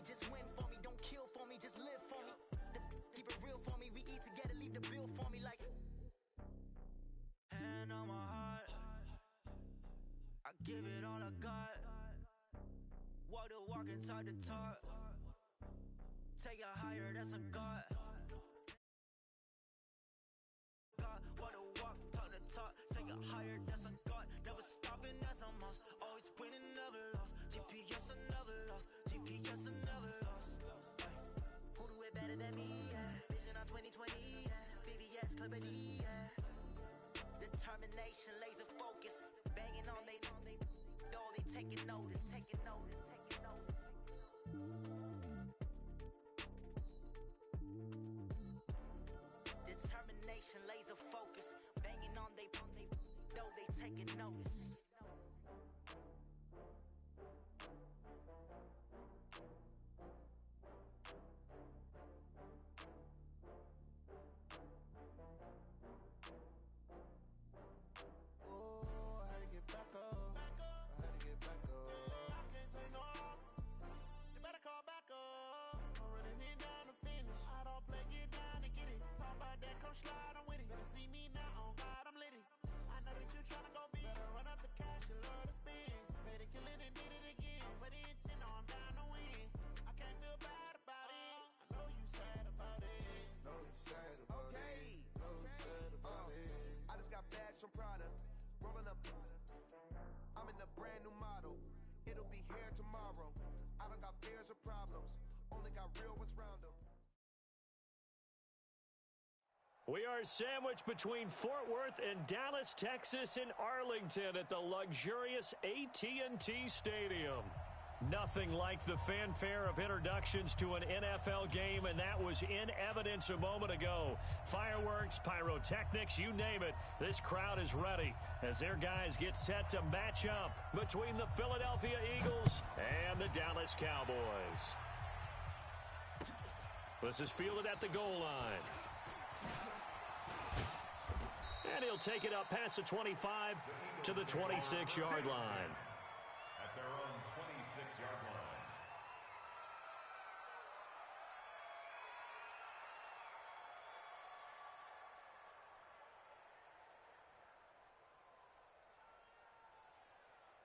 just win for me. Don't kill for me, just live for me. Keep it real for me, we eat together, leave the bill for me like. Hand on my heart, I give it all I got. Walk the walk and talk the talk. Take it higher, that's a God. Walk the walk, talk the talk. Take it higher, that's a God. Never stopping, that's a must. Always winning, never lost. GPS, I never lost. GPS, I never lost. Who do it better than me? Yeah. Vision on 2020. Yeah. VVS, Clippity. Yeah. Determination, laser focus. Banging on they door, they taking notice. Taking notice, taking notice. Determination, laser focus. Banging on they door, they taking notice. Slide, I'm with it. Better see me now, on God, I'm litty. I know that you tryna go big. Better run up the cash, you love to spend. Better kill it and did it again. But the intent, no, I'm down to win. I can't feel bad about it. I know you sad about it. Know you sad about it. Know you sad about it. I just got bags from Prada. Rolling up. I'm in a brand new model. It'll be here tomorrow. I don't got fears or problems. Only got real ones round them. We are sandwiched between Fort Worth and Dallas, Texas, and Arlington at the luxurious AT&T Stadium. Nothing like the fanfare of introductions to an NFL game, and that was in evidence a moment ago. Fireworks, pyrotechnics, you name it. This crowd is ready as their guys get set to match up between the Philadelphia Eagles and the Dallas Cowboys. This is fielded at the goal line. And he'll take it up past the 25 to the 26-yard line. At their own 26-yard line.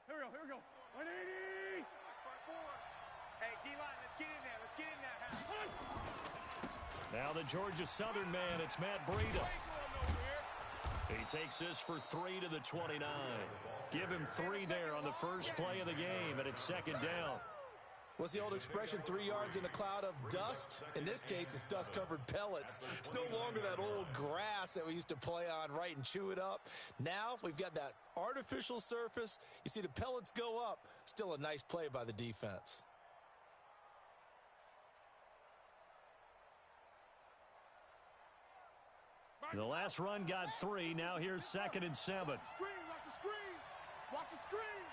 Here we go. 180! Hey, D-line, let's get in there. Let's get in there. Now the Georgia Southern man, it's Matt Breida. He takes this for 3 to the 29. Give him 3 there on the first play of the game, and it's second down. What's the old expression, 3 yards in a cloud of dust? In this case, it's dust-covered pellets. It's no longer that old grass that we used to play on, right, and chew it up. Now we've got that artificial surface. You see the pellets go up. Still a nice play by the defense. The last run got 3. Now here's 2nd and 7. Watch the screen. Watch the screen.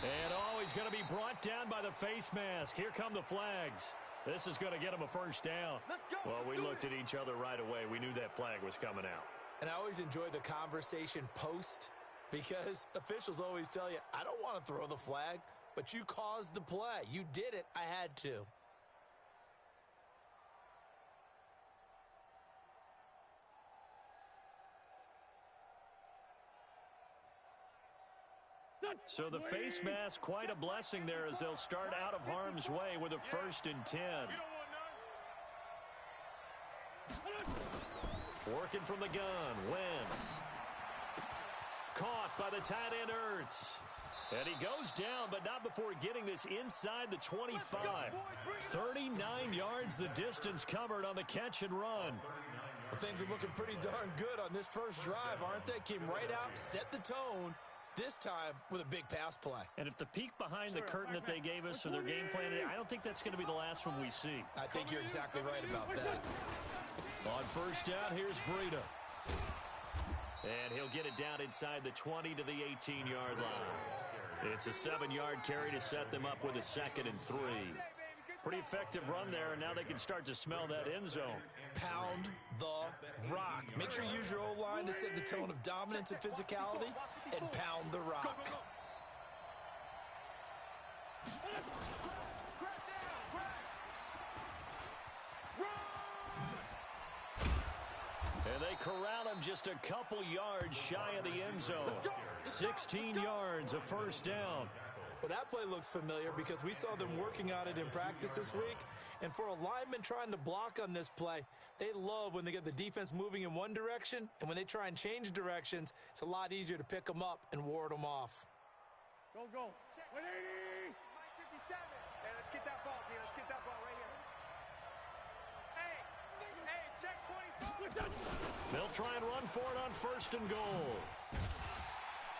And he's going to be brought down by the face mask. Here come the flags. This is going to get him a first down. Well, we looked at each other right away. We knew that flag was coming out. And I always enjoy the conversation post because officials always tell you, I don't want to throw the flag. But you caused the play. You did it. I had to. So the face mask, quite a blessing there as they'll start out of harm's way with a 1st and 10. Working from the gun, Wentz. Caught by the tight end, Ertz. And he goes down, but not before getting this inside the 25. 39 yards the distance covered on the catch and run. Well, things are looking pretty darn good on this first drive, aren't they? Came right out, set the tone, this time with a big pass play. And if the peek behind the curtain that they gave us or their game plan, I don't think that's going to be the last one we see. I think you're exactly right about that. On first down, here's Breida. And he'll get it down inside the 20 to the 18-yard line. It's a 7-yard carry to set them up with a 2nd and 3. Pretty effective run there, and now they can start to smell that end zone. Pound the rock. Make sure you use your O-line to set the tone of dominance and physicality, and pound the rock. And they corral him just a couple yards shy of the end zone. 16 yards, a first down. Well, that play looks familiar because we saw them working on it in practice this week. And for a lineman trying to block on this play, they love when they get the defense moving in one direction. And when they try and change directions, it's a lot easier to pick them up and ward them off. Go. 180. 57. Hey, let's get that ball, D. Let's get that ball right here. Hey, check 24. They'll try and run for it on first and goal.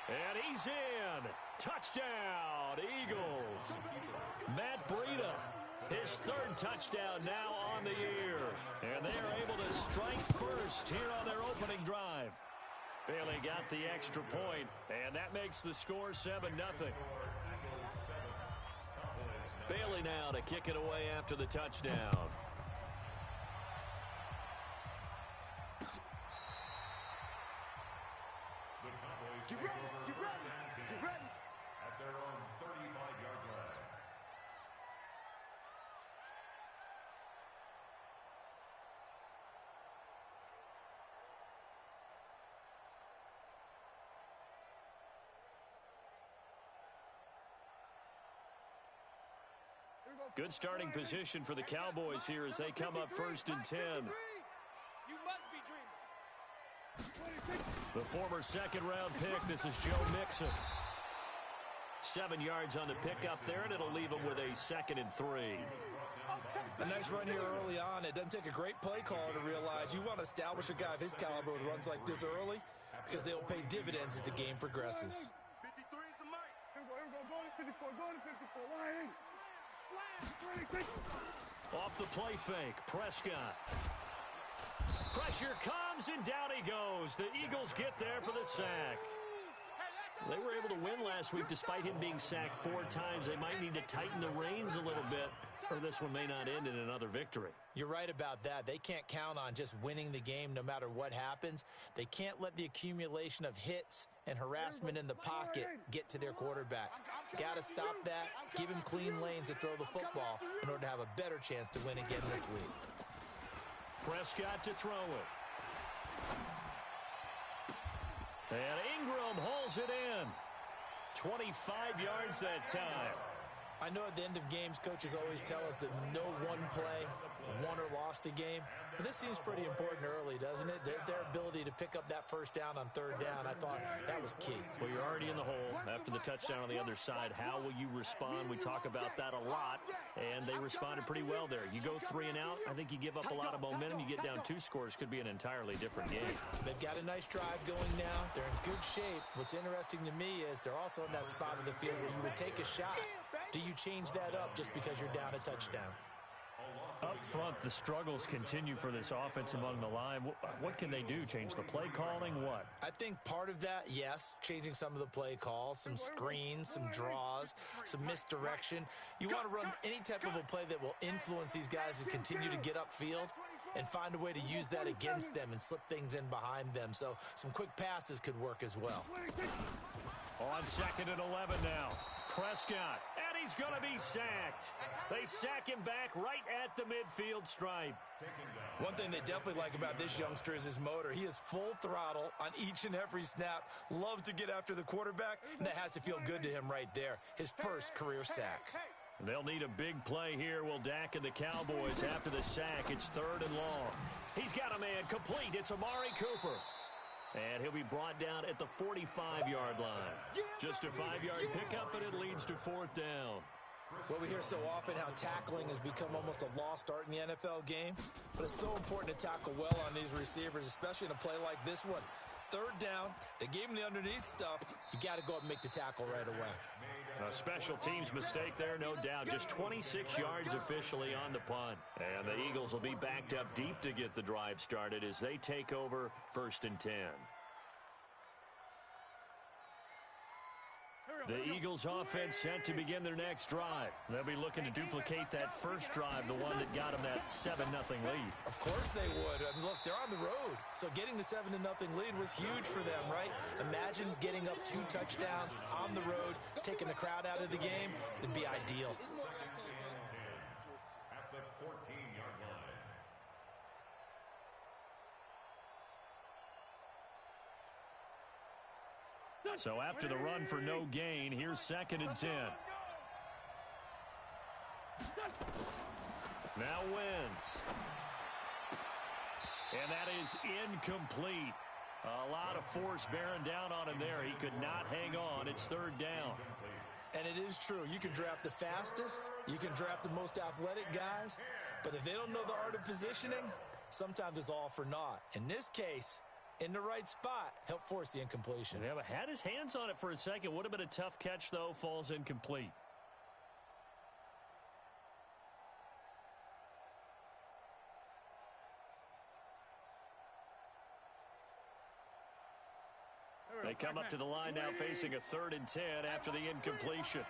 And he's in. Touchdown, Eagles. Matt Breida, his third touchdown now on the year. And they are able to strike first here on their opening drive. Bailey got the extra point, and that makes the score 7-0. Bailey now to kick it away after the touchdown. Get ready. At their own 35-yard line. Good starting position for the Cowboys here as they come up first and 10. You must be dreaming. The former second-round pick, this is Joe Mixon. 7 yards on the pickup there, and it'll leave him with a 2nd and 3. A nice run here early on. It doesn't take a great play caller to realize you want to establish a guy of his caliber with runs like this early because they'll pay dividends as the game progresses. 53 is the mic. Here we go. Go to 54. Line. Off the play fake, Prescott. Pressure comes, and down he goes. The Eagles get there for the sack. They were able to win last week despite him being sacked 4 times. They might need to tighten the reins a little bit, or this one may not end in another victory. You're right about that. They can't count on just winning the game no matter what happens. They can't let the accumulation of hits and harassment in the pocket get to their quarterback. Got to stop that. Give him clean lanes to throw the football in order to have a better chance to win again this week. Prescott to throw it. And Ingram hauls it in. 25 yards that time. I know at the end of games, coaches always tell us that no one play won or lost a game. But this seems pretty important early, doesn't it? Their ability to pick up that first down on third down, I thought that was key. Well, you're already in the hole after the touchdown on the other side. How will you respond? We talk about that a lot, and they responded pretty well there. You go 3 and out, I think you give up a lot of momentum. You get down 2 scores, could be an entirely different game. So they've got a nice drive going now. They're in good shape. What's interesting to me is they're also in that spot of the field where you would take a shot. Do you change that up just because you're down a touchdown? Up front, the struggles continue for this offense among the line. What can they do? Change the play calling? What? I think part of that, yes, changing some of the play calls, some screens, some draws, some misdirection. You want to run any type of a play that will influence these guys to continue to get upfield and find a way to use that against them and slip things in behind them. So some quick passes could work as well. On 2nd and 11 now. Prescott, and he's going to be sacked. They sack him back right at the midfield stripe. One thing they definitely like about this youngster is his motor. He is full throttle on each and every snap, loves to get after the quarterback, and that has to feel good to him right there. His first career sack. They'll need a big play here, will Dak and the Cowboys after the sack. It's 3rd and long. He's got a man complete. It's Amari Cooper. And he'll be brought down at the 45-yard line. Just a 5-yard pickup, and it leads to 4th down. Well, we hear so often how tackling has become almost a lost art in the NFL game. But it's so important to tackle well on these receivers, especially in a play like this one. 3rd down, they gave him the underneath stuff. You got to go up and make the tackle right away. A special teams mistake there, no doubt. Just 26 yards officially on the punt. And the Eagles will be backed up deep to get the drive started as they take over 1st and 10. The Eagles offense set to begin their next drive. They'll be looking to duplicate that first drive, the one that got them that 7-0 lead. Of course they would. I mean, look, they're on the road. So getting the 7-0 lead was huge for them, right? Imagine getting up 2 touchdowns on the road, taking the crowd out of the game. It'd be ideal. At the 14-yard line. So after the run for no gain, here's 2nd and 10. Now wins. And that is incomplete. A lot of force bearing down on him there. He could not hang on. It's 3rd down. And it is true. You can draft the fastest. You can draft the most athletic guys. But if they don't know the art of positioning, sometimes it's all for naught. In this case, in the right spot, help force the incompletion. Yeah, but had his hands on it for a second. Would have been a tough catch, though. Falls incomplete. They come up to the line now facing a 3rd and 10 after the incompletion.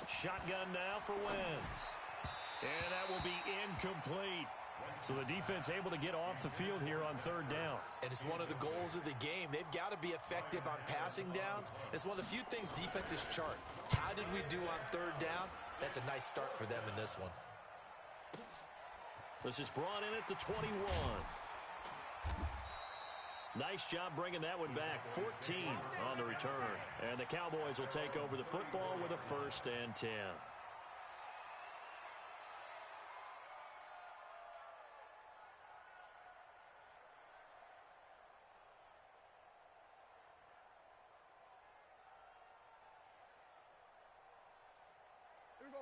Shotgun now for Wentz. And that will be incomplete. So the defense able to get off the field here on 3rd down. And it's one of the goals of the game. They've got to be effective on passing downs. It's one of the few things defenses chart. How did we do on 3rd down? That's a nice start for them in this one. This is brought in at the 21. Nice job bringing that one back. 14 on the return. And the Cowboys will take over the football with a 1st and 10.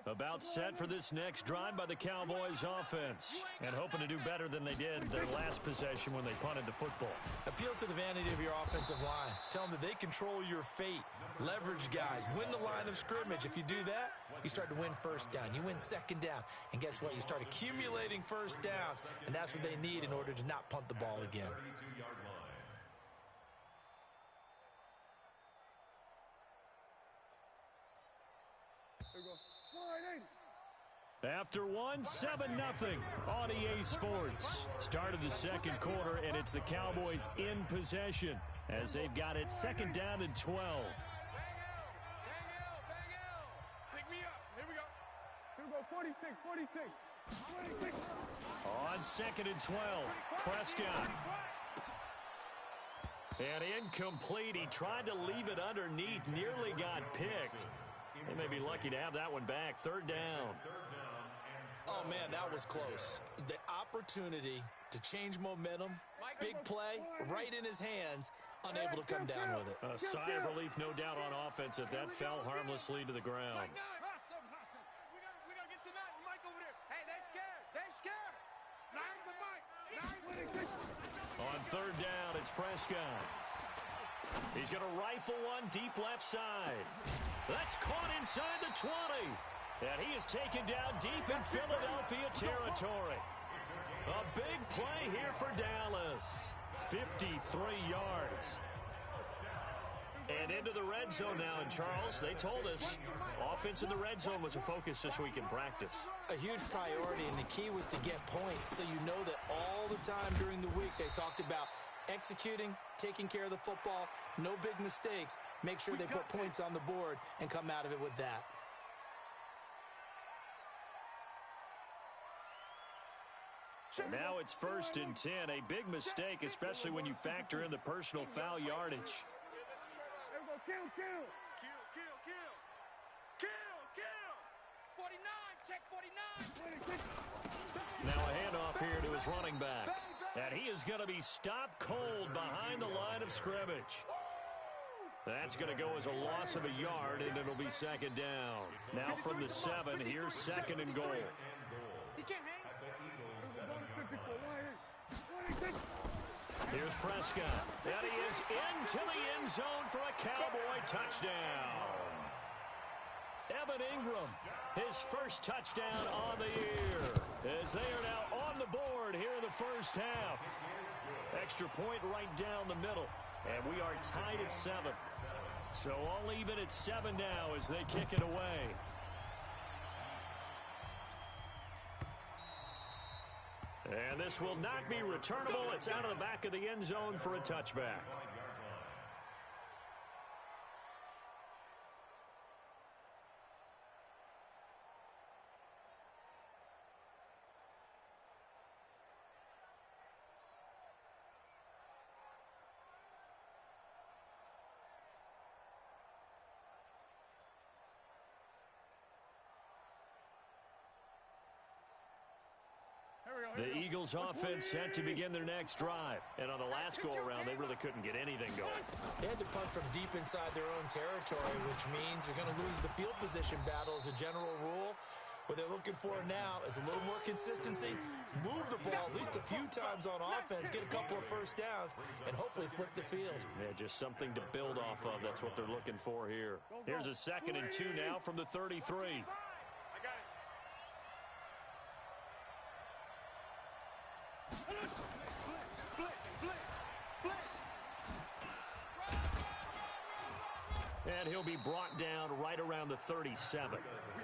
About set for this next drive by the Cowboys offense. And hoping to do better than they did their last possession when they punted the football. Appeal to the vanity of your offensive line. Tell them that they control your fate. Leverage guys. Win the line of scrimmage. If you do that, you start to win 1st down. You win 2nd down. And guess what? You start accumulating 1st downs. And that's what they need in order to not punt the ball again. 32-yard line. After one, 7-0 on EA Sports. Start of the 2nd quarter, and it's the Cowboys in possession as they've got it 2nd down and 12. Pick me up. Here we go. Here we go. 46. On 2nd and 12, Prescott. And incomplete. He tried to leave it underneath, nearly got picked. They may be lucky to have that one back. 3rd down. Oh, man, that was close. The opportunity to change momentum, big play, right in his hands, unable to come down with it. A sigh of relief, no doubt, on offense that fell harmlessly to the ground. We gotta get to Mike over there. Hey, they're scared. On 3rd down, it's Prescott. He's going to rifle one deep left side. That's caught inside the 20. And he is taken down deep in Philadelphia territory. A big play here for Dallas. 53 yards. And into the red zone now. And Charles, they told us offense in the red zone was a focus this week in practice. A huge priority, and the key was to get points. So you know that all the time during the week they talked about executing, taking care of the football, no big mistakes. Make sure they put points on the board and come out of it with that. Now it's 1st and 10. A big mistake, especially when you factor in the personal foul yardage. There we go. Kill. 49. Check 49. Now a handoff here to his running back. And he is going to be stopped cold behind the line of scrimmage. That's going to go as a loss of a yard, and it'll be 2nd down. Now from the 7, here's 2nd and goal. He can't hang. Here's Prescott. And he is into the end zone for a Cowboy touchdown. Evan Ingram, his first touchdown on the year, as they are now on the board here in the 1st half. Extra point right down the middle. And we are tied at 7. So all even at 7 now as they kick it away. And this will not be returnable. It's out of the back of the end zone for a touchback. The Eagles offense set to begin their next drive. And on the last go-around, they really couldn't get anything going. They had to punt from deep inside their own territory, which means they're going to lose the field position battle as a general rule. What they're looking for now is a little more consistency, move the ball at least a few times on offense, get a couple of first downs, and hopefully flip the field. Yeah, just something to build off of. That's what they're looking for here. Here's a 2nd and 2 now from the 33. And he'll be brought down right around the 37.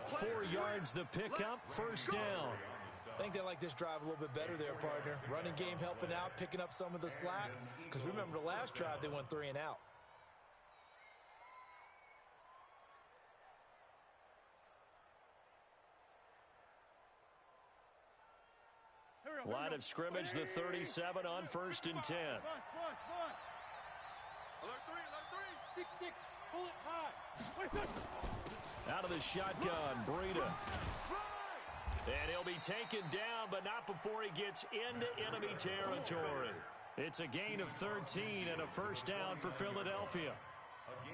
4 yards the pickup, first down. I think they like this drive a little bit better there, partner. Running game helping out, picking up some of the slack. Because remember the last drive, they went 3 and out. Line of scrimmage, the 37 on 1st and 10. Alert 3, 6-6, pull it high. Out of the shotgun, Breida. And he'll be taken down, but not before he gets into enemy territory. It's a gain of 13 and a first down for Philadelphia.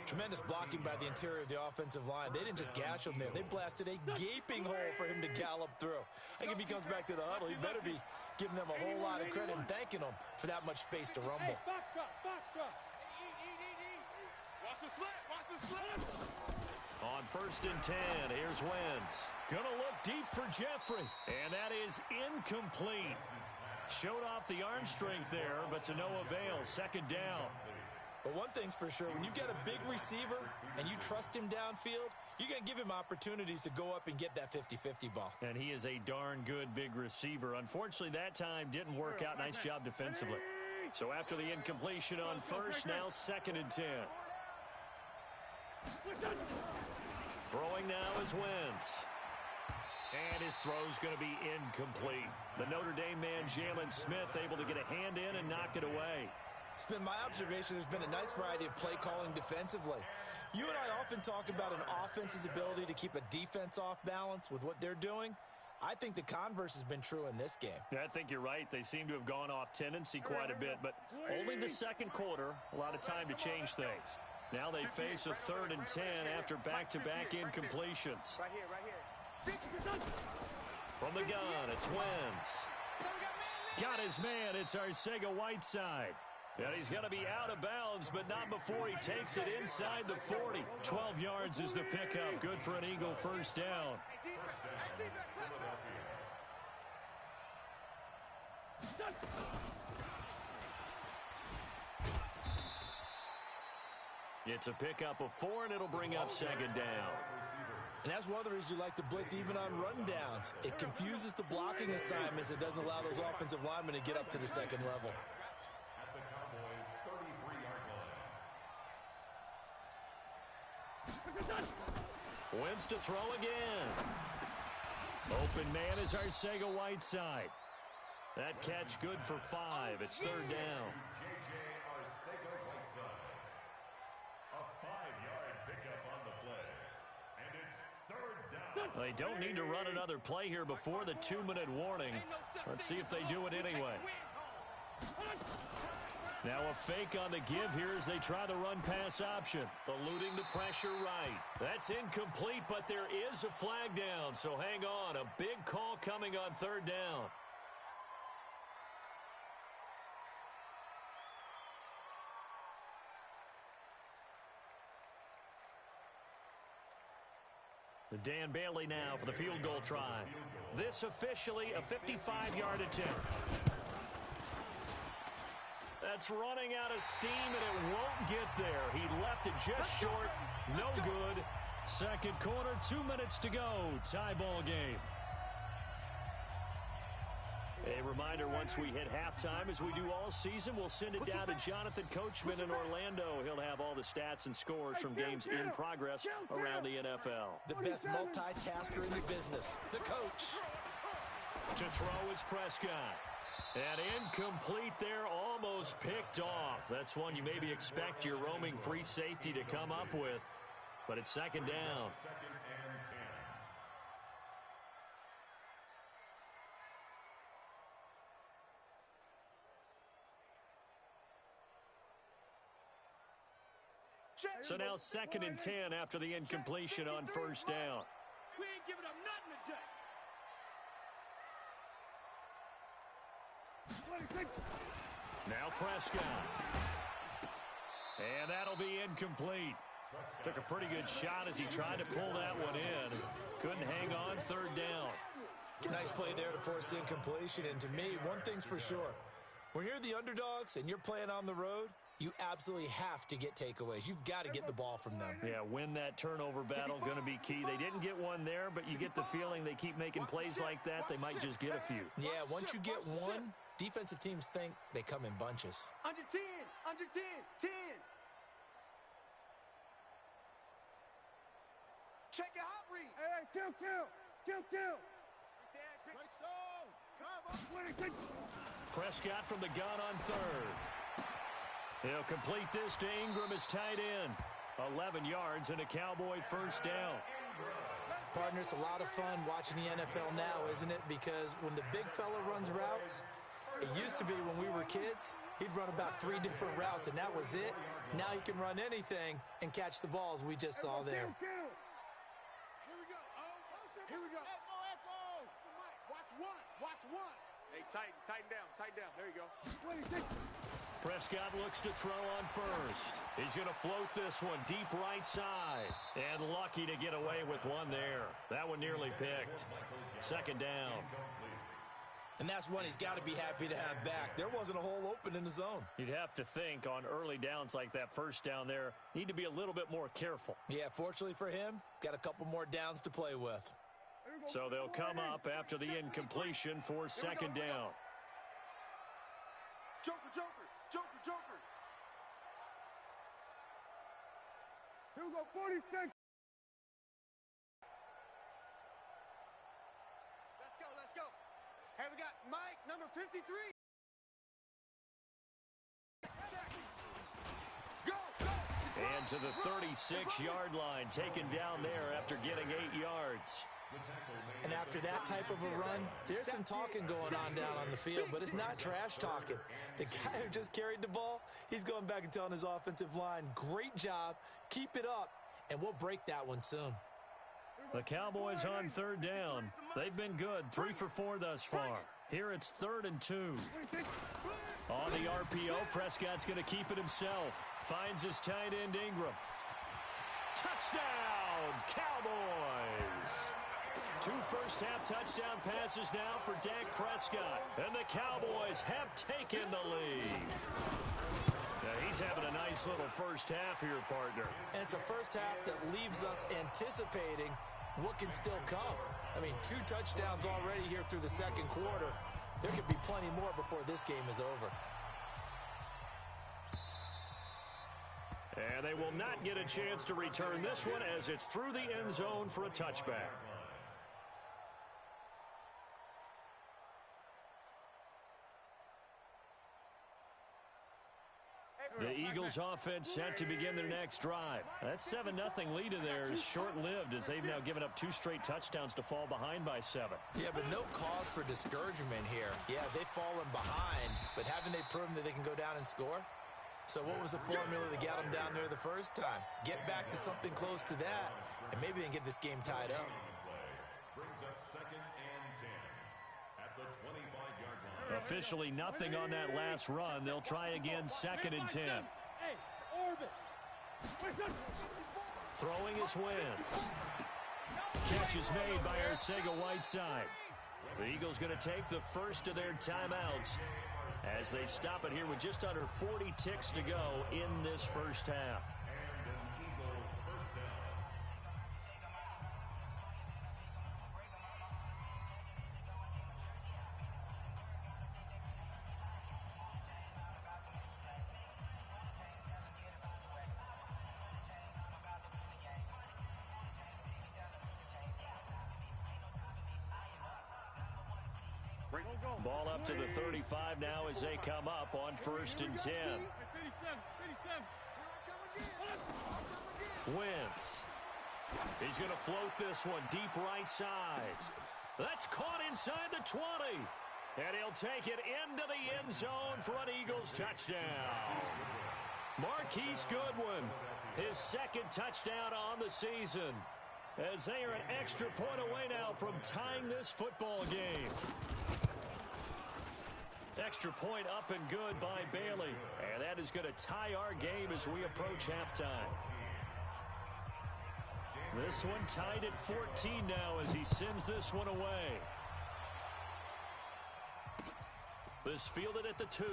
Tremendous blocking by the interior of the offensive line. They didn't just gash him there. They blasted a gaping hole for him to gallop through. I think if he comes back to the huddle, he better be giving them a whole lot of credit and thanking them for that much space to rumble. Hey, box drop. Watch the slant. On 1st and 10, here's Wentz. Gonna look deep for Jeffrey. And that is incomplete. Showed off the arm strength there, but to no avail. 2nd down. But one thing's for sure, when you've got a big receiver and you trust him downfield, you're going to give him opportunities to go up and get that 50-50 ball. And he is a darn good big receiver. Unfortunately, that time didn't work out. Nice job defensively. So after the incompletion on 1st, now 2nd and 10. Throwing now is Wentz. And his throw's going to be incomplete. The Notre Dame man, Jalen Smith, able to get a hand in and knock it away. It's been my observation there's been a nice variety of play calling defensively. You and I often talk about an offense's ability to keep a defense off balance with what they're doing. I think the converse has been true in this game. Yeah, I think you're right. They seem to have gone off tendency quite a bit, but only the 2nd quarter, a lot of time to change things. Now they face a 3rd and 10 after back-to-back incompletions. Right here. From the gun, it's Wentz. Got his man, it's Arcega-Whiteside. And he's going to be out of bounds, but not before he takes it inside the 40. 12 yards is the pickup. Good for an Eagle first down. It's a pickup of 4, and it'll bring up 2nd down. And that's one of the reasons you like to blitz even on rundowns. It confuses the blocking assignments. It doesn't allow those offensive linemen to get up to the 2nd level. Wentz to throw again. Open man is Arcega-Whiteside. That catch good for 5. It's 3rd down. They don't need to run another play here before the 2-minute warning. Let's see if they do it anyway. Now a fake on the give here as they try the run-pass option. Eluding the pressure right. That's incomplete, but there is a flag down, so hang on. A big call coming on 3rd down. Dan Bailey now for the field goal try. This officially a 55-yard attempt. it's running out of steam, and it won't get there. He left it just short. No good. Second quarter, 2 minutes to go. Tie ball game. A reminder, once we hit halftime, as we do all season, we'll send it down to Jonathan Coachman in Orlando. He'll have all the stats and scores from games in progress around the NFL. The best multitasker in the business, the coach. To throw is Prescott. And incomplete there, almost picked off. That's one you maybe expect your roaming free safety to come up with. But it's second down. So now 2nd and 10 after the incompletion on first down. We ain't giving up nothing today. Now Prescott. And that'll be incomplete. Took a pretty good shot as he tried to pull that one in. Couldn't hang on, third down. Nice play there to force the incompletion. And to me, one thing's for sure. When you're the underdogs and you're playing on the road, you absolutely have to get takeaways. You've got to get the ball from them. Yeah, win that turnover battle, going to be key. They didn't get one there, but you get the feeling they keep making plays like that, they might just get a few. Yeah, once you get one, defensive teams think they come in bunches. Under 10, under 10, 10. Check your hot read. Hey, kill. Prescott from the gun on third. He'll complete this to Ingram as tight end. 11 yards and a Cowboy first down. Partner, it's a lot of fun watching the NFL now, isn't it? Because when the big fella runs routes, it used to be when we were kids, he'd run about 3 different routes, and that was it. Now he can run anything and catch the balls we just saw there. Here we go. Echo. Watch one. Hey, tighten down. There you go. Prescott looks to throw on first. He's going to float this one deep right side. And lucky to get away with one there. That one nearly picked. Second down. And that's one he's got to be happy to have back. There wasn't a hole open in the zone. You'd have to think on early downs like that first down there, need to be a little bit more careful. Yeah, fortunately for him, got a couple more downs to play with. So they'll come up after the incompletion for second down. Joker. Here we go, 40 seconds. Let's go. Hey, we got Mike, number 53. Go. And to the 36-yard line, taken down there after getting 8 yards. And after that type of a run, there's some talking going on down on the field, but it's not trash talking. The guy who just carried the ball, he's going back and telling his offensive line, great job, keep it up, and we'll break that one soon. The Cowboys on third down. They've been good, 3 for 4 thus far. Here it's 3rd and 2. On the RPO, Prescott's going to keep it himself. Finds his tight end, Ingram. Touchdown, Cowboys! 2 first-half touchdown passes now for Dak Prescott. And the Cowboys have taken the lead. Now he's having a nice little first half here, partner. And it's a first half that leaves us anticipating what can still come. I mean, 2 touchdowns already here through the second quarter. There could be plenty more before this game is over. And they will not get a chance to return this one as it's through the end zone for a touchback. The Eagles offense set to begin their next drive. That 7-0 lead of theirs short-lived as they've now given up 2 straight touchdowns to fall behind by 7. Yeah, but no cause for discouragement here. Yeah, they've fallen behind, but haven't they proven that they can go down and score? So what was the formula that got them down there the first time? Get back to something close to that, and maybe they can get this game tied up. Brings up 2nd and 10 at the 25-yard line. Officially nothing on that last run. They'll try again 2nd and 10. Throwing is Wentz. Catch is made by Arcega-Whiteside. The Eagles going to take the first of their timeouts as they stop it here with just under 40 ticks to go in this first half. And an Eagles first down. Ball up to the 35 now as they come up on 1st and 10. Wentz. He's going to float this one deep right side. That's caught inside the 20. And he'll take it into the end zone for an Eagles touchdown. Marquise Goodwin, his 2nd touchdown on the season, as they are an extra point away now from tying this football game. Extra point up and good by Bailey. And that is going to tie our game as we approach halftime. This one tied at 14 now as he sends this one away. This fielded at the 2.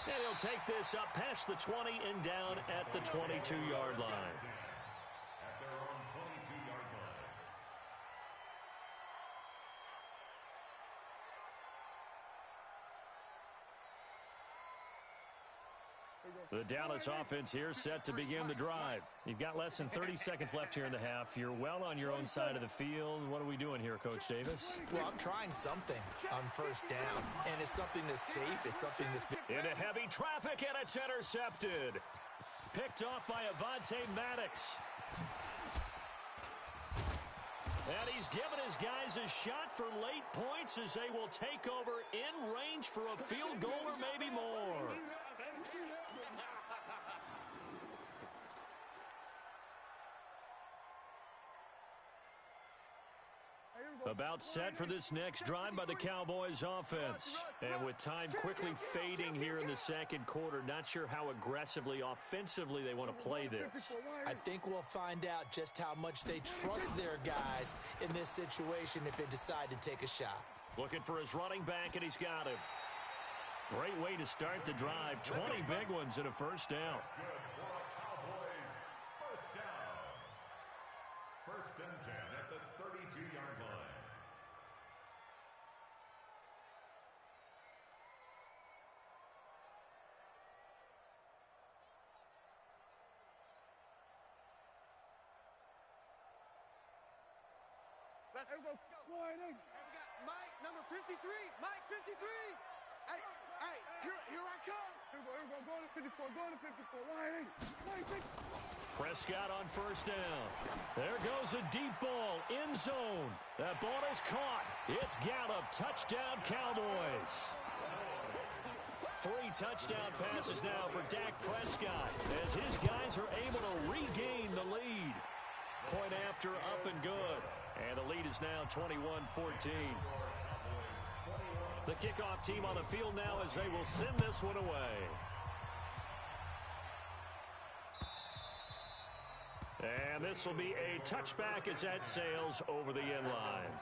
And he'll take this up past the 20 and down at the 22-yard line. At their own 22-yard line. The Dallas offense here set to begin the drive. You've got less than 30 seconds left here in the half. You're well on your own side of the field. What are we doing here, Coach Davis? Well, I'm trying something on 1st down, and it's something that's safe. It's something that's into heavy traffic, and it's intercepted. Picked off by Avonte Maddox. And he's given his guys a shot for late points as they will take over in range for a field goal or maybe more. About set for this next drive by the Cowboys offense. And with time quickly fading here in the 2nd quarter, not sure how aggressively, offensively they want to play this. I think we'll find out just how much they trust their guys in this situation if they decide to take a shot. Looking for his running back, and he's got him. Great way to start the drive. 20 big ones and a 1st down. Cowboys first down. 1st and 10 at the 32-yard line. Let's go. We got Mike, number 53. Mike, 53. Hey, here I come. Here we go. Go to 54. Go to 54. Line 8. Prescott on 1st down. There goes a deep ball. End zone. That ball is caught. It's Gallup. Touchdown, Cowboys. 3 touchdown passes now for Dak Prescott as his guys are able to regain the lead. Point after up and good. And the lead is now 21-14. The kickoff team on the field now as they will send this one away. And this will be a touchback as that sails over the end line.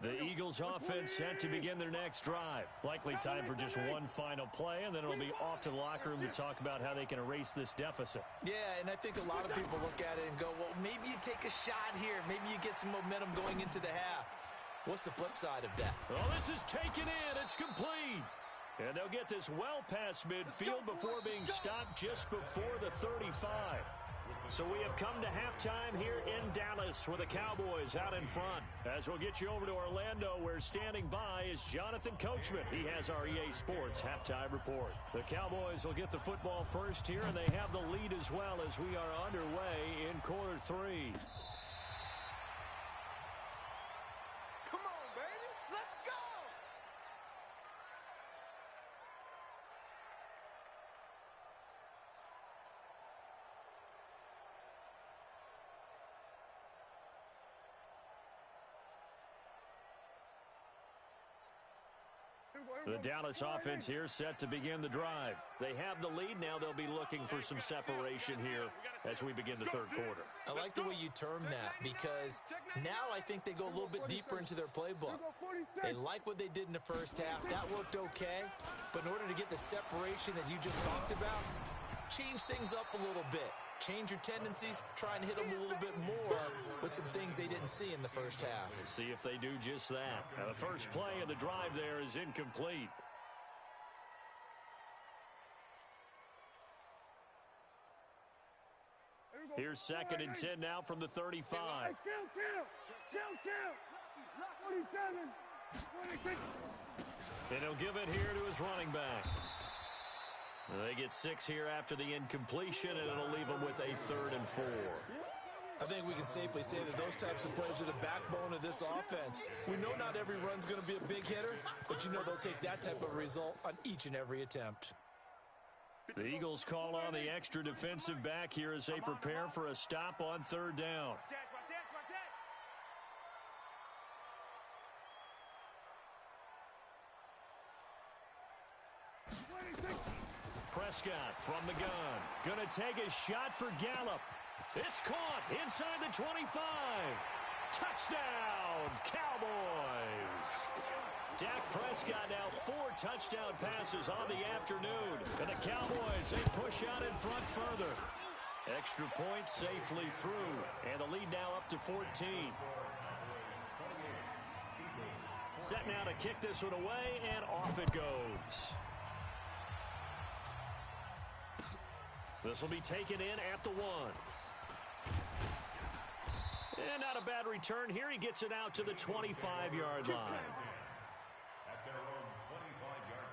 The Eagles offense set to begin their next drive. Likely time for just one final play, and then it'll be off to the locker room to talk about how they can erase this deficit. Yeah, and I think a lot of people look at it and go, well, maybe you take a shot here. Maybe you get some momentum going into the half. What's the flip side of that? Oh, this is taken in. It's complete. And they'll get this well past midfield before being stopped just before the 35. So we have come to halftime here in Dallas with the Cowboys out in front. As we'll get you over to Orlando, where standing by is Jonathan Coachman. He has our EA Sports halftime report. The Cowboys will get the football first here, and they have the lead as well as we are underway in quarter 3. Come on, baby. Let's go. The Dallas offense here set to begin the drive. They have the lead. Now they'll be looking for some separation here as we begin the third quarter. I like the way you term that because now I think they go a little bit deeper into their playbook. They like what they did in the first half. That worked okay. But in order to get the separation that you just talked about, change things up a little bit. Change your tendencies, try and hit them a little bit more with some things they didn't see in the first half. We'll see if they do just that. Now, the first play of the drive there is incomplete. Here's 2nd and 10 now from the 35. Count. 47. 26. And he'll give it here to his running back. They get 6 here after the incompletion, and it'll leave them with a 3rd and 4. I think we can safely say that those types of plays are the backbone of this offense. We know not every run's going to be a big hitter, but you know they'll take that type of result on each and every attempt. The Eagles call on the extra defensive back here as they prepare for a stop on 3rd down. Prescott from the gun. Gonna take a shot for Gallup. It's caught inside the 25. Touchdown, Cowboys. Dak Prescott now 4 touchdown passes on the afternoon. And the Cowboys, they push out in front further. Extra point safely through. And the lead now up to 14. Set now to kick this one away, and off it goes. This will be taken in at the 1. And not a bad return here. He gets it out to the 25-yard line. At their own 25-yard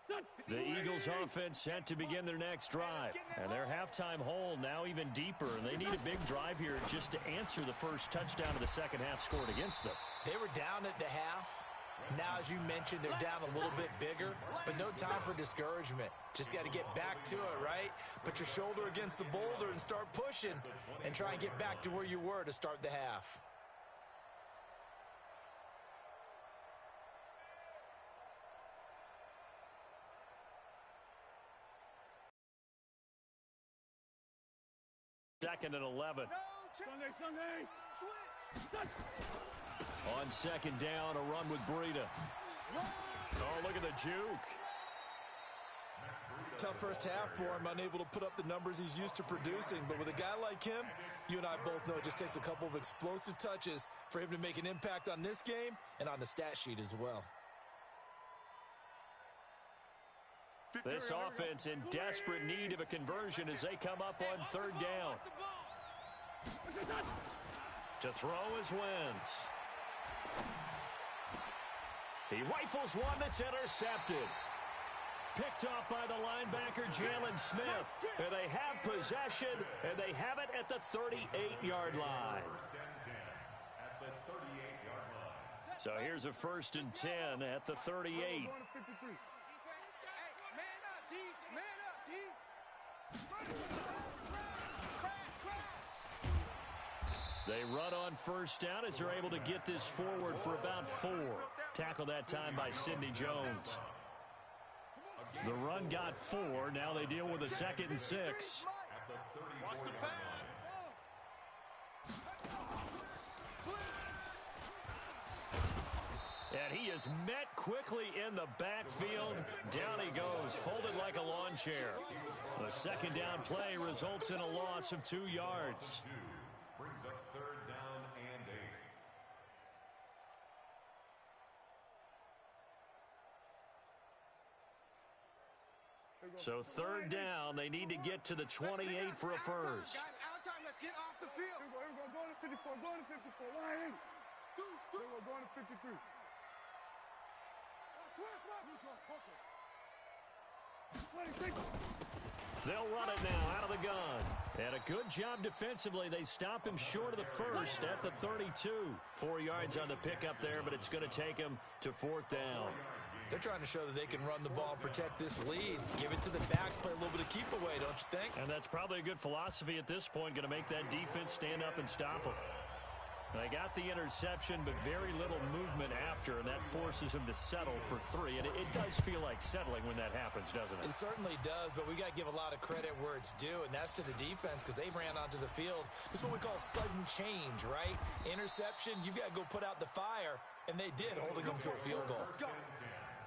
line. The Eagles offense set to begin their next drive. And their halftime hole now even deeper. And they need a big drive here just to answer the first touchdown of the second half scored against them. They were down at the half. Now, as you mentioned, they're down a little bit bigger, but no time for discouragement. Just got to get back to it, right? Put your shoulder against the boulder and start pushing and try and get back to where you were to start the half. Second and 11. Sunday. Switch. On 2nd down, a run with Breida. Oh, look at the juke. Tough first half for him, unable to put up the numbers he's used to producing. But with a guy like him, you and I both know it just takes a couple of explosive touches for him to make an impact on this game and on the stat sheet as well. This offense in desperate need of a conversion as they come up on 3rd down. To throw is Wentz. He rifles one that's intercepted. Picked off by the linebacker, Jalen Smith. And they have possession, and they have it at the 38-yard line. At the 38-yard line. So here's a 1st and 10 at the 38. They run on 1st down as they're able to get this forward for about 4. Tackle that time by Sidney Jones. The run got 4. Now they deal with a 2nd and 6. At the 34-yard line. And he is met quickly in the backfield. Down he goes, folded like a lawn chair. The 2nd down play results in a loss of 2 yards. Brings up 3rd down and 8. So 3rd down, they need to get to the 28 for a first. Guys, out of time. Let's get off the field. We're going to 54. Going to 54. Line. We're going to 53. They'll run it now out of the gun. And a good job defensively. They stop him short of the first at the 32. 4 yards on the pickup there, but it's going to take him to 4th down. They're trying to show that they can run the ball and protect this lead. Give it to the backs, play a little bit of keep away, don't you think? And that's probably a good philosophy at this point, going to make that defense stand up and stop them. They got the interception, but very little movement after, and that forces him to settle for 3. And it does feel like settling when that happens, doesn't it? It certainly does, but we got to give a lot of credit where it's due, and that's to the defense because they ran onto the field. This is what we call sudden change, right? Interception, you've got to go put out the fire, and they did, holding them to a field goal. Let's go.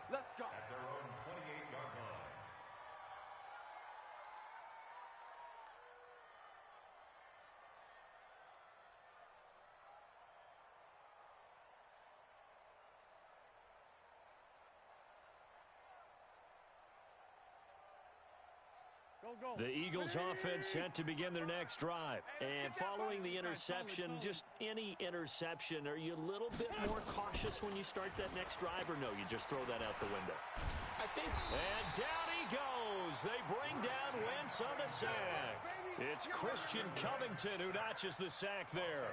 Let's go. At their own 28-yard line. The Eagles offense set to begin their next drive. And following the interception, just any interception, are you a little bit more cautious when you start that next drive, or no, you just throw that out the window? I think... And down he goes. They bring down Wentz on the sack. It's Christian Covington who notches the sack there.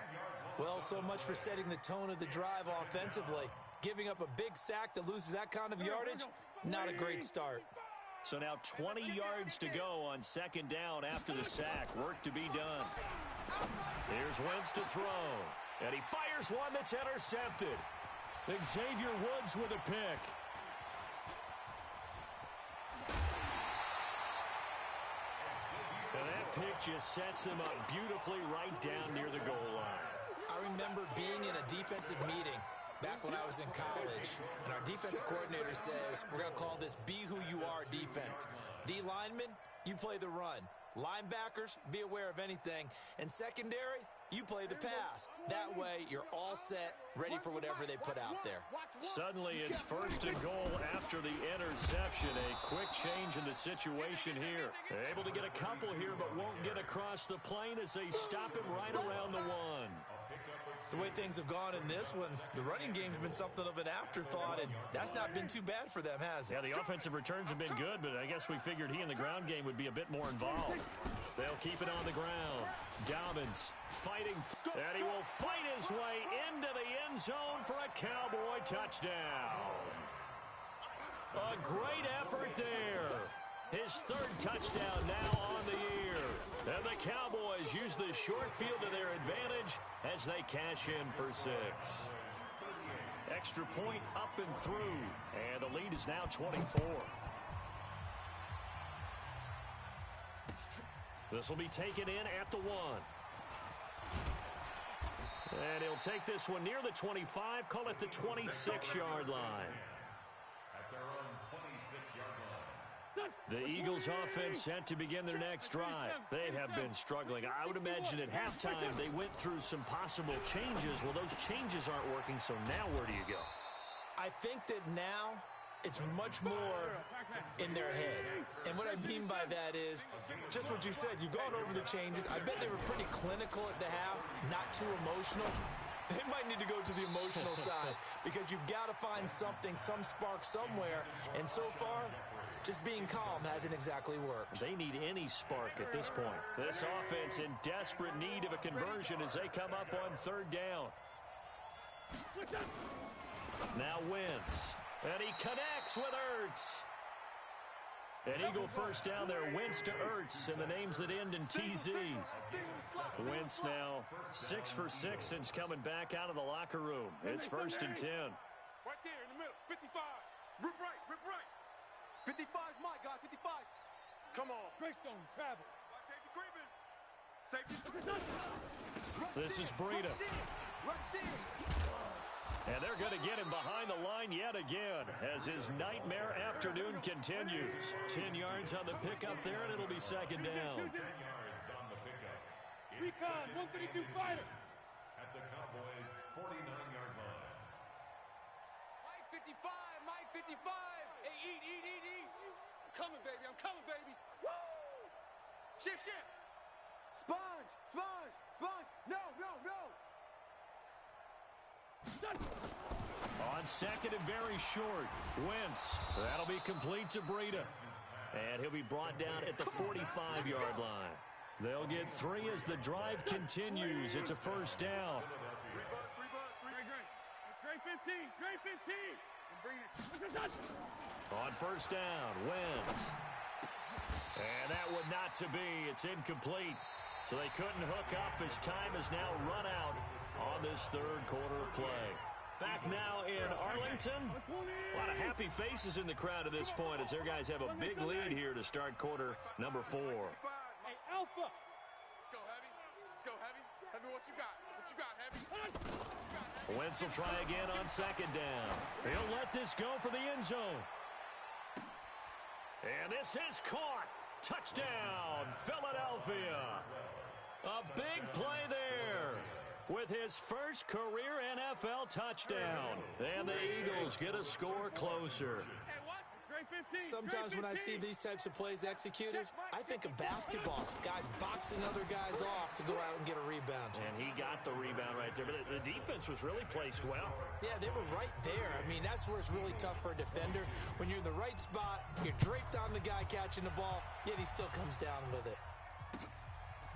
Well, so much for setting the tone of the drive offensively. Giving up a big sack that loses that kind of yardage, not a great start. So now 20 yards to go on second down after the sack. Work to be done. Here's Wentz to throw. And he fires one that's intercepted. Xavier Woods with a pick. And that pick just sets him up beautifully right down near the goal line. I remember being in a defensive meeting back when I was in college, and our defensive coordinator says, we're going to call this be who you are defense. D linemen, you play the run. Linebackers, be aware of anything. And secondary, you play the pass. That way, you're all set, ready for whatever they put out there. Suddenly, it's first and goal after the interception. A quick change in the situation here. They're able to get a couple here, but won't get across the plane as they stop him right around the 1. The way things have gone in this one, the running game's been something of an afterthought, and that's not been too bad for them, has it? Yeah, the offensive returns have been good, but I guess we figured he in the ground game would be a bit more involved. They'll keep it on the ground. Dobbins fighting, and he will fight his way into the end zone for a Cowboy touchdown. A great effort there. His 3rd touchdown now on the year. And the Cowboys use the short field to their advantage as they cash in for 6. Extra point up and through. And the lead is now 24. This will be taken in at the 1. And he'll take this one near the 25, call it the 26-yard line. At their own 26-yard line. The Eagles offense set to begin their next drive. They have been struggling. I would imagine at halftime they went through some possible changes. Well, those changes aren't working, so now where do you go? I think that now it's much more in their head. And what I mean by that is just what you said. You've gone over the changes. I bet they were pretty clinical at the half, not too emotional. They might need to go to the emotional side because you've got to find something, some spark somewhere. And so far, just being calm hasn't exactly worked. They need any spark at this point. This offense in desperate need of a conversion as they come up on 3rd down. Now Wentz. And he connects with Ertz. An Eagle first down there. Wentz to Ertz, and the names that end in TZ. Wentz now 6 for 6 since coming back out of the locker room. It's 1st and 10. Right there in the middle. 55. Rip right. Rip right. 55 is my guy. 55. Come on. Greystone, travel. Watch safety creeping. Safety. This is Breida. And they're going to get him behind the line yet again as his nightmare afternoon continues. 10 yards on the pickup there, and it'll be 2nd down. 10 yards on the pickup. Recon, 132 fighters. At the Cowboys' 49-yard line. Mike 55, Mike 55. Hey, eat. I'm coming, baby. I'm coming, baby. Woo! Shift. Sponge. No. On 2nd and very short, Wentz. That'll be complete to Breida. And he'll be brought down at the 45-yard line. They'll get 3 as the drive continues. It's a 1st down. Great 15. Dre 15. And bring it. On first down, Wentz. And that would not to be. It's incomplete. So they couldn't hook up as time has now run out on this third quarter of play. Back now in Arlington. A lot of happy faces in the crowd at this point as their guys have a big lead here to start quarter number 4. Hey, Alpha. Let's go, Heavy. Let's go, Heavy. Heavy, what you got? What you got, Heavy? Wentz will try again on second down. He'll let this go for the end zone. And this is caught. Touchdown, Philadelphia. A big play there with his first career NFL touchdown. And the Eagles get a score closer. Sometimes when I see these types of plays executed, I think of basketball. Guys boxing other guys off to go out and get a rebound. And he got the rebound right there. But the defense was really placed well. Yeah, they were right there. I mean, that's where it's really tough for a defender. When you're in the right spot, you're draped on the guy catching the ball, yet he still comes down with it.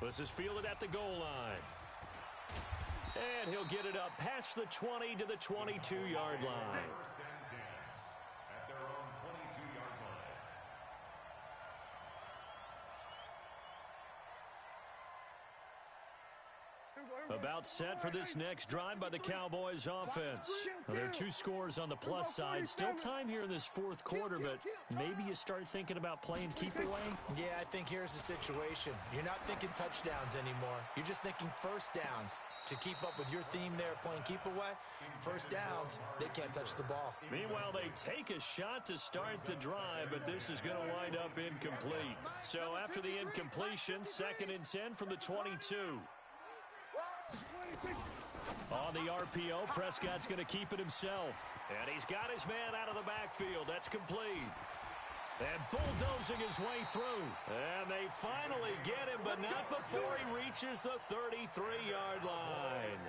This is fielded at the goal line. And he'll get it up past the 20 to the 22-yard line. About set for this next drive by the Cowboys offense. Well, there are 2 scores on the plus side. Still time here in this fourth quarter, but maybe you start thinking about playing keep away? Yeah, I think here's the situation. You're not thinking touchdowns anymore. You're just thinking first downs. To keep up with your theme there, playing keep away, first downs, they can't touch the ball. Meanwhile, they take a shot to start the drive, but this is going to wind up incomplete. So after the incompletion, 2nd and 10 from the 22. On the RPO, Prescott's going to keep it himself. And he's got his man out of the backfield. That's complete. And bulldozing his way through. And they finally get him, but not before he reaches the 33-yard line.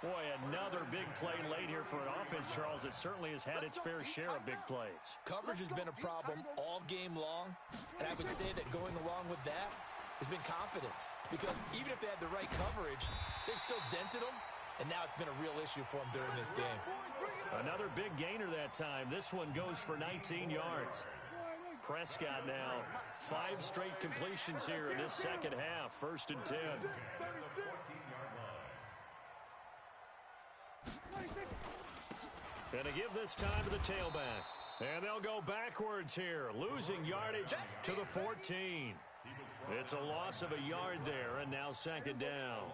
Boy, another big play late here for an offense, Charles. It certainly has had its fair share of big plays. Coverage has been a problem all game long. And I would say that going along with that has been confidence. Because even if they had the right coverage, they've still dented them. And now it's been a real issue for them during this game. Another big gainer that time. This one goes for 19 yards. Prescott now 5 straight completions here in this second half. 1st and 10. Gonna give this time to the tailback. And they'll go backwards here, losing yardage to the 14. It's a loss of a yard there, and now 2nd down.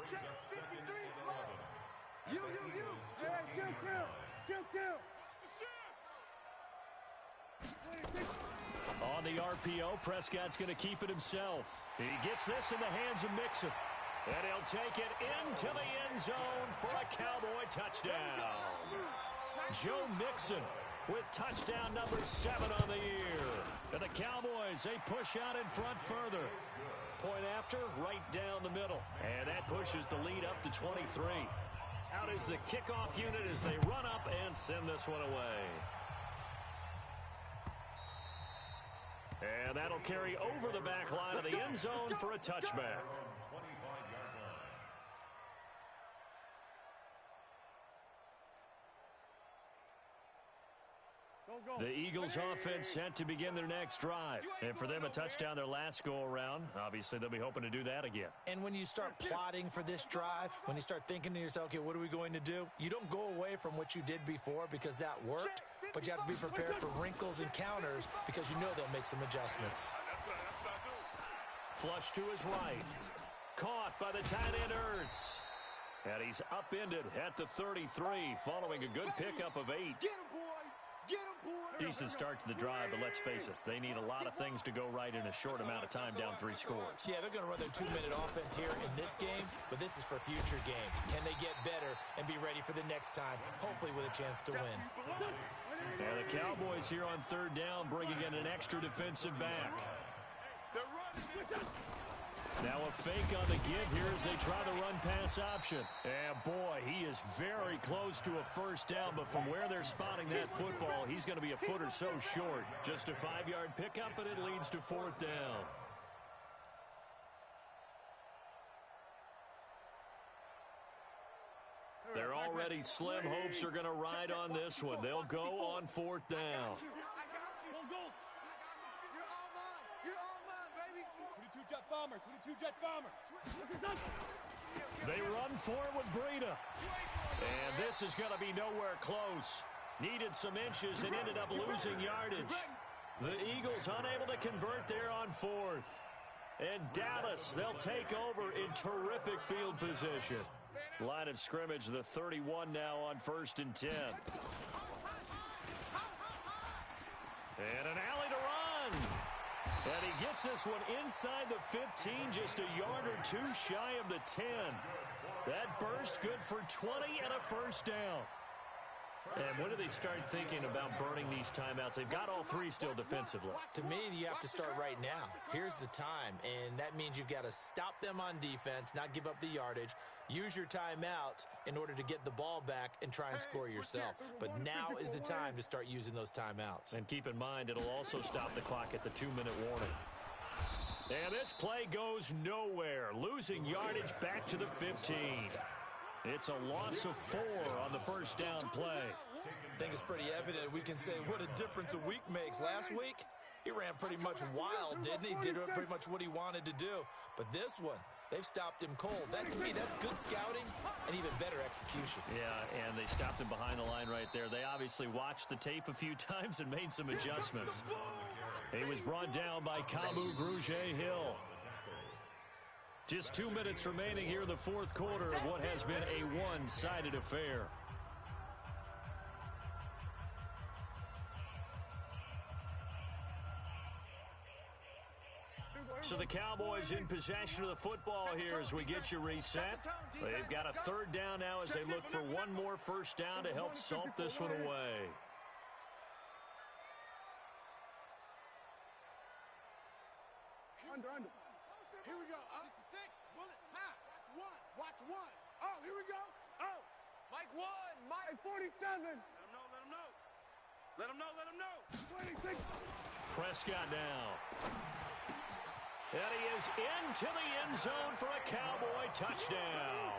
Check 53. You. Kill. On the RPO, Prescott's going to keep it himself. He gets this in the hands of Mixon. And he'll take it into the end zone for a Cowboy touchdown. Joe Mixon with touchdown number 7 on the year. And the Cowboys, they push out in front further. Point after, right down the middle. And that pushes the lead up to 23. Out is the kickoff unit as they run up and send this one away. And that'll carry over the back line of the end zone for a touchback. The Eagles offense set to begin their next drive. And for them, a touchdown their last go-around. Obviously, they'll be hoping to do that again. And when you start plotting for this drive, when you start thinking to yourself, okay, what are we going to do? You don't go away from what you did before because that worked, but you have to be prepared for wrinkles and counters because you know they'll make some adjustments. Flush to his right. Caught by the tight end, Ertz. And he's upended at the 33 following a good pickup of 8. Get him, boy. Decent start to the drive, but let's face it, they need a lot of things to go right in a short amount of time down 3 scores. Yeah, they're going to run their 2-minute offense here in this game, but this is for future games. Can they get better and be ready for the next time, hopefully with a chance to win? And the Cowboys here on 3rd down bringing in an extra defensive back. Now a fake on the give here as they try the run-pass option. And boy, he is very close to a first down, but from where they're spotting that football, he's going to be a foot or so short. Just a 5-yard pickup, and it leads to 4th down. Their already slim hopes are going to ride on this one. They'll go on 4th down. I got you. Go. You're all mine. You're all mine, baby. 22 jet bomber. 22 jet bomber. They run for it with Breida. And this is going to be nowhere close. Needed some inches and ended up losing yardage. The Eagles unable to convert there on 4th. And Dallas, they'll take over in terrific field position. Line of scrimmage, the 31 now on 1st and 10. And an alley to run. And he gets this one inside the 15, just a yard or two shy of the 10. That burst good for 20 and a 1st down. And when do they start thinking about burning these timeouts? They've got all 3 still defensively. To me, you have to start right now. Here's the time, and that means you've got to stop them on defense, not give up the yardage, use your timeouts in order to get the ball back and try and score yourself. But now is the time to start using those timeouts. And keep in mind, it'll also stop the clock at the 2-minute warning. And this play goes nowhere, losing yardage back to the 15. It's a loss of 4 on the 1st down play. I think it's pretty evident. We can say what a difference a week makes. Last week, he ran pretty much wild, didn't he? Did pretty much what he wanted to do. But this one, they've stopped him cold. That, to me, that's good scouting and even better execution. Yeah, and they stopped him behind the line right there. They obviously watched the tape a few times and made some adjustments. He was brought down by Kamu Grugier-Hill. Just 2 minutes remaining here in the 4th quarter of what has been a one-sided affair. So the Cowboys in possession of the football here as we get you reset. They've got a 3rd down now as they look for one more 1st down to help salt this one away. Under. Here we go. Up. 6. Bullet. Ha. Watch one. Oh, here we go. Oh. Mike 1. Mike 47. Let him know. 26. Prescott now. And he is into the end zone for a Cowboy touchdown.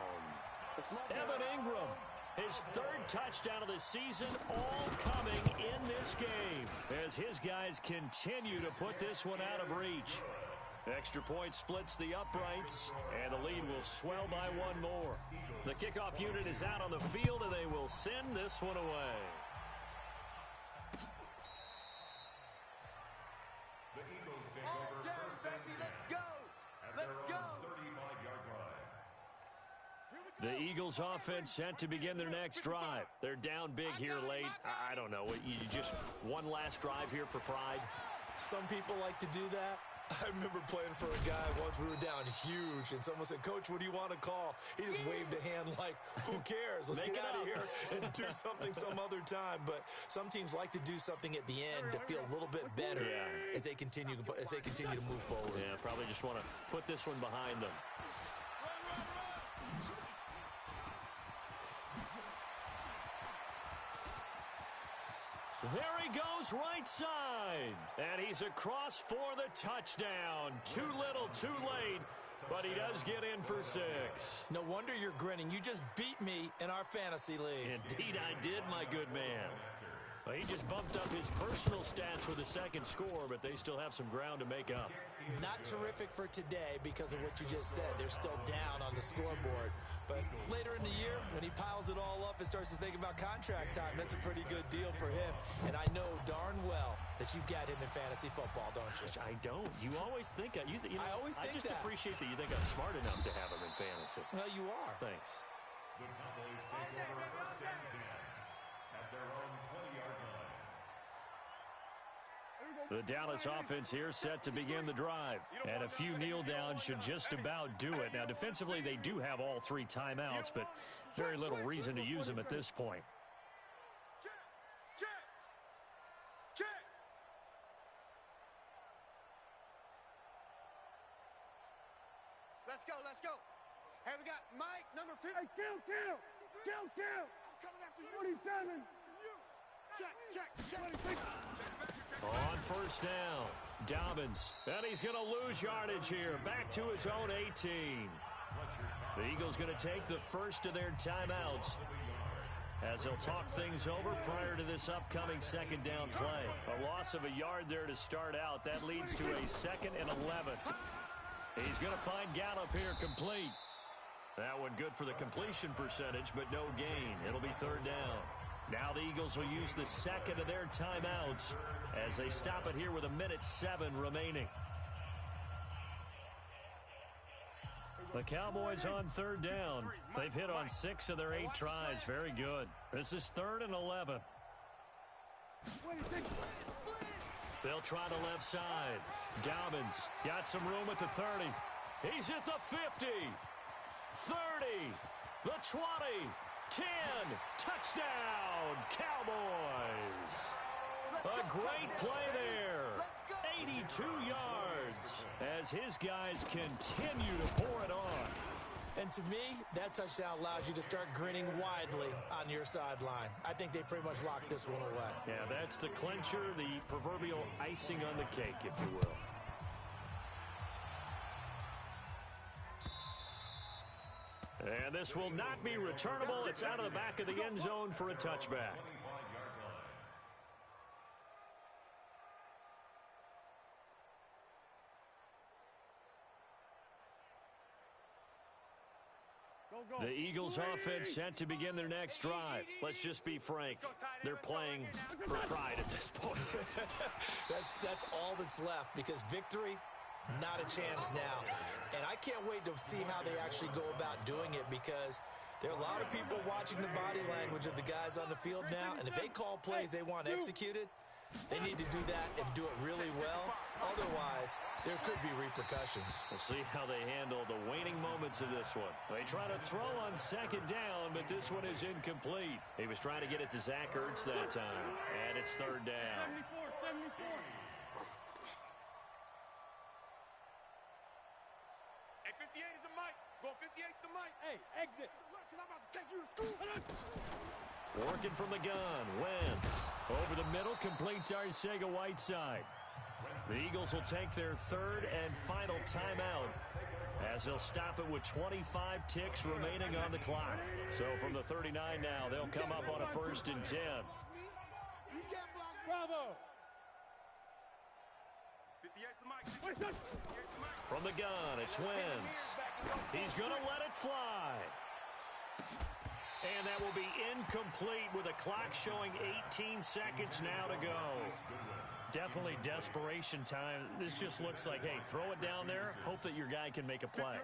Evan Ingram, his 3rd touchdown of the season, all coming in this game as his guys continue to put this one out of reach. Extra point splits the uprights, and the lead will swell by 1 more. The kickoff unit is out on the field, and they will send this one away. The Eagles take over 1st and 10 at their own 35-yard line. The Eagles offense set to begin their next drive. They're down big here late. I don't know. You just one last drive here for pride. Some people like to do that. I remember playing for a guy once. We were down huge, and someone said, "Coach, what do you want to call?" He just waved a hand like, "Who cares? Let's get out of here and do something some other time." But some teams like to do something at the end to feel a little bit better as they continue to move forward. Yeah, probably just want to put this one behind them. There he goes right side. And he's across for the touchdown. Too little, too late. But he does get in for 6. No wonder you're grinning. You just beat me in our fantasy league. Indeed I did, my good man. Well, he just bumped up his personal stats with a 2nd score, but they still have some ground to make up. Not terrific for today because of what you just said. They're still down on the scoreboard. But later in the year, when he piles it all up and starts to think about contract time, that's a pretty good deal for him. And I know darn well that you've got him in fantasy football, don't you? I don't. You always think I just that. appreciate that you think I'm smart enough to have him in fantasy. Well, you are. Thanks. The Cowboys take over 1st and 10 at their own 20-yard line. The Dallas offense here set to begin the drive. And a few kneel downs should just about do it. Now, defensively, they do have all 3 timeouts, but very little reason to use them at this point. Check. Let's go. Hey, we got Mike, number 50. Hey, kill. Coming after you. 47. Check. On 1st down, Dobbins. And he's going to lose yardage here. Back to his own 18. The Eagles going to take the first of their timeouts as they'll talk things over prior to this upcoming second down play. A loss of a yard there to start out. That leads to a 2nd and 11. He's going to find Gallup here complete. That one good for the completion percentage, but no gain. It'll be 3rd down. Now the Eagles will use the second of their timeouts as they stop it here with 1:07 remaining. The Cowboys on 3rd down. They've hit on 6 of their 8 tries. Very good. This is 3rd and 11. They'll try the left side. Dobbins got some room at the 30. He's at the 50. 30. The 20. 10. Touchdown, Cowboys. A great play there. 82 yards as his guys continue to pour it on. And to me, that touchdown allows you to start grinning widely on your sideline. I think they pretty much locked this one away. Yeah, that's the clincher, the proverbial icing on the cake, if you will. And this will not be returnable. It's out of the back of the end zone for a touchback. The Eagles offense set to begin their next drive. Let's just be frank. They're playing for pride at this point. That's all that's left, because victory, not a chance now. And I can't wait to see how they actually go about doing it, because there are a lot of people watching the body language of the guys on the field now, and if they call plays they want executed, they need to do that and do it really well. Otherwise, there could be repercussions. We'll see how they handle the waning moments of this one. They try to throw on 2nd down, but this one is incomplete. He was trying to get it to Zach Ertz that time, and it's 3rd down. 74. Hey, 58 is the mic. Go 58's the mic. Hey, exit. Because I'm about to take you to school. Working from the gun, Wentz. Over the middle, complete to Arcega-Whiteside. The Eagles will take their 3rd and final timeout as they'll stop it with 25 ticks remaining on the clock. So from the 39 now, they'll come up on a 1st and 10. Bravo. From the gun, it's Wentz. He's going to let it fly. And that will be incomplete with a clock showing 18 seconds now to go. Definitely desperation time. This just looks like, hey, throw it down there, hope that your guy can make a play.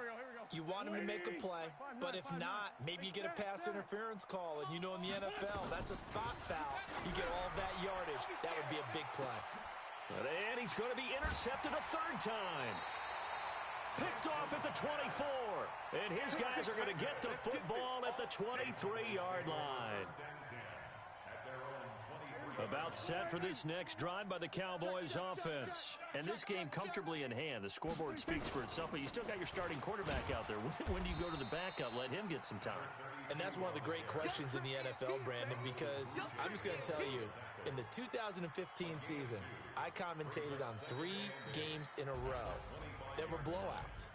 You want him to make a play, but if not, maybe you get a pass interference call, and you know in the NFL, that's a spot foul. You get all that yardage. That would be a big play. And he's going to be intercepted a 3rd time. Picked off at the 24. And his guys are going to get the football at the 23-yard line. About set for this next drive by the Cowboys offense. And this game comfortably in hand. The scoreboard speaks for itself, but you still got your starting quarterback out there. When do you go to the backup? Let him get some time. And that's one of the great questions in the NFL, Brandon, because I'm just going to tell you, in the 2015 season, I commentated on 3 games in a row that were blowouts.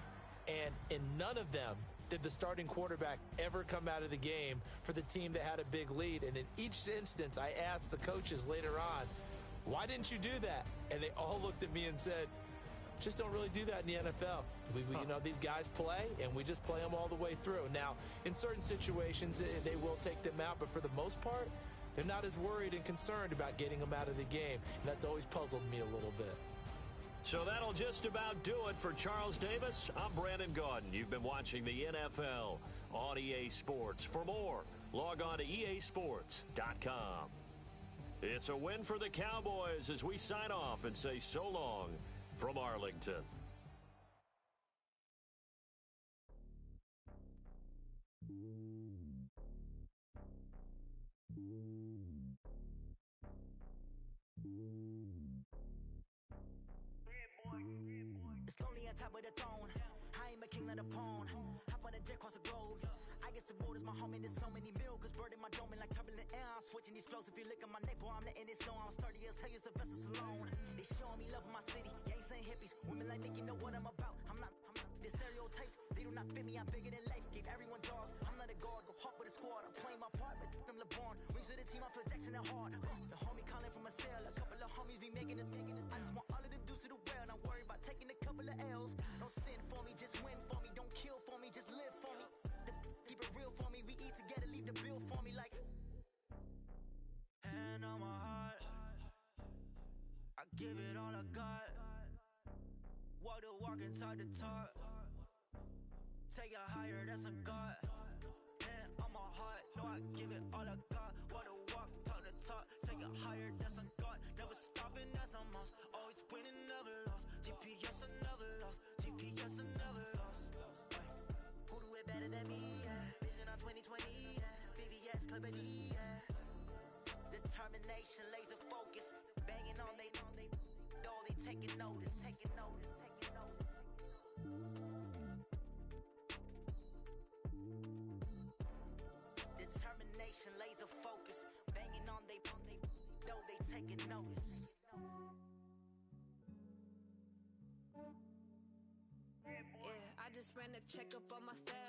And in none of them did the starting quarterback ever come out of the game for the team that had a big lead. And in each instance, I asked the coaches later on, why didn't you do that? And they all looked at me and said, just don't really do that in the NFL. You know, these guys play, and we just play them all the way through. Now, in certain situations, they will take them out, but for the most part, they're not as worried and concerned about getting them out of the game. And that's always puzzled me a little bit. So that'll just about do it for Charles Davis. I'm Brandon Gaudin. You've been watching the NFL on EA Sports. For more, log on to easports.com. It's a win for the Cowboys as we sign off and say so long from Arlington. It's lonely on top of the throne. I am a king, not a pawn. Hop on a jet across the globe. I guess the world is my home and there's so many milkers burning my dome like turbulent air. I'm switching these flows. If you look at my neck, boy, I'm letting it snow. I'm sturdy as hell, as a vessel alone. They showing me love in my city. Gangs and hippies. Women like think you know what I'm about. I'm not. The stereotypes, they do not fit me. I'm bigger than life. Gave hard to talk. Take it higher, that's a God. Man, I'm a heart, know I give it all I got. Wanna walk, talk the talk. Take it higher, that's a God. Never stopping, that's a must. Always winning, never lost. GPS, I never lost. GPS, I never lost. Who do it better than me? Yeah. Vision on 2020. Yeah. VVS, Clippity. Yeah. Determination, laser focus. Banging on they though they taking notice. Taking notice. Taking notice. Determination, laser focus. Banging on they though they taking notice. Yeah, I just ran a checkup on myself.